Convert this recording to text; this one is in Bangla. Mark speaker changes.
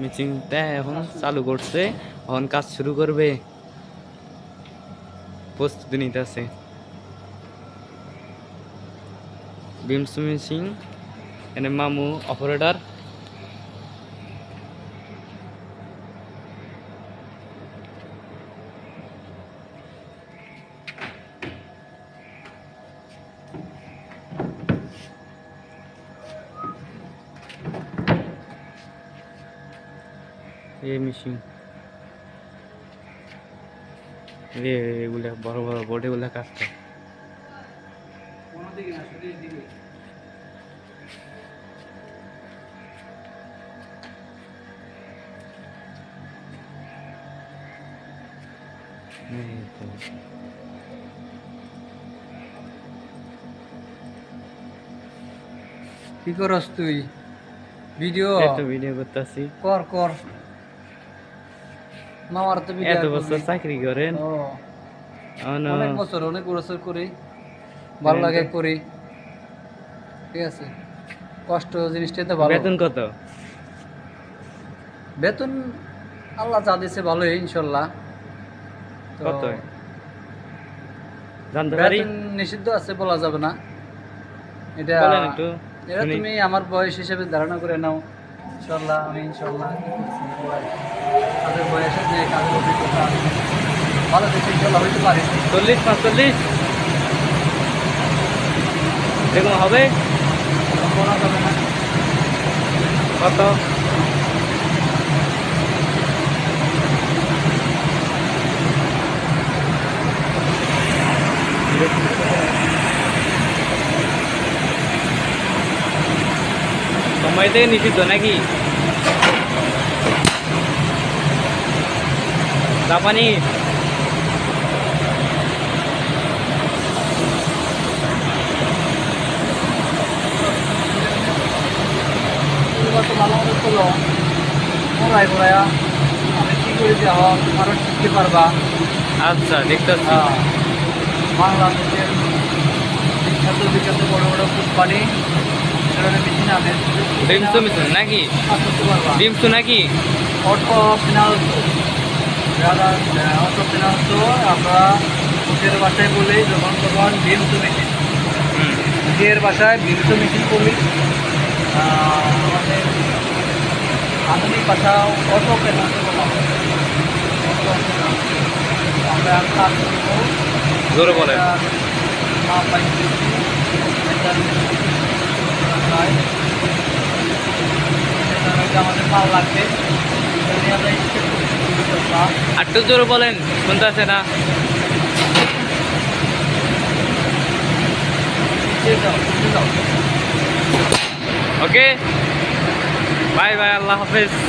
Speaker 1: মেশিনটা এখন চালু করছে, এখন কাজ শুরু করবে, প্রস্তুতি নিতেছে। বিমস মেশিন, এনে মামু অপারেটর। এই মেশিন এগুলা বড় বড় বোর্ডে গুলা কাজ করে।
Speaker 2: কি করস তুই? ভিডিও
Speaker 1: ভিডিও করতেছি।
Speaker 2: কর কর। মামার তো ভিডিও
Speaker 1: এত বছর চাকরি করেন,
Speaker 2: অনেক বছর করি, ভালো লাগে করি, ঠিক আছে। কষ্ট জিনিসটাই তো ভালো।
Speaker 1: বেতন কত?
Speaker 2: বেতন আল্লাহ যা দিছে ভালোই ইনশাল্লাহ।
Speaker 1: কত জানতে পারি?
Speaker 2: বেতন নিষিদ্ধ আছে, বলা যাবে না এটা।
Speaker 1: বলেন একটু
Speaker 2: এটা তুমি আমার বয়স হিসেবে ধারণা করে নাও। ইনশাল্লাহ আমি কাজের বয়স আছে, কাজের অভিজ্ঞতা আছে, ভালো কিছু ইনশাল্লাহ হইতে পারে।
Speaker 1: 40-45 এরকম হবে?
Speaker 2: বলা যাবে না।
Speaker 1: কত? সময় থেকে নিষিদ্ধ নাকি? জাপানি
Speaker 2: ভালো মতো করলো ঘোরায় ঘোরায়া আমি কি করে দেওয়া আরো শিখতে পারবা।
Speaker 1: আচ্ছা, দেখতেছি।
Speaker 2: বাংলাদেশের বিখ্যাত বিখ্যাত বড় বড় কোম্পানি মেশিন আনে,
Speaker 1: ডিমসু মেশিন নাকি?
Speaker 2: কাজ করতে পারবা।
Speaker 1: ডিমসু নাকি?
Speaker 2: অটো ফিনান্স, অটো ফিনান্স আমরা মুখের বাসায় বলি যখন তখন ডিমসু মেশিন, নিজের বাসায় ডিমসু মেশিন বলি। আমাদের আধুনিক ভাষা অটো ফিনান্স বলা হয়। আমরা কাজ করবো
Speaker 1: জোরে বলেন।
Speaker 2: আমাদের মাল লাগবে,
Speaker 1: একটু জোরে বলেন, শুনতে আছে না? ওকে, বাই বাই, আল্লাহ হাফেজ।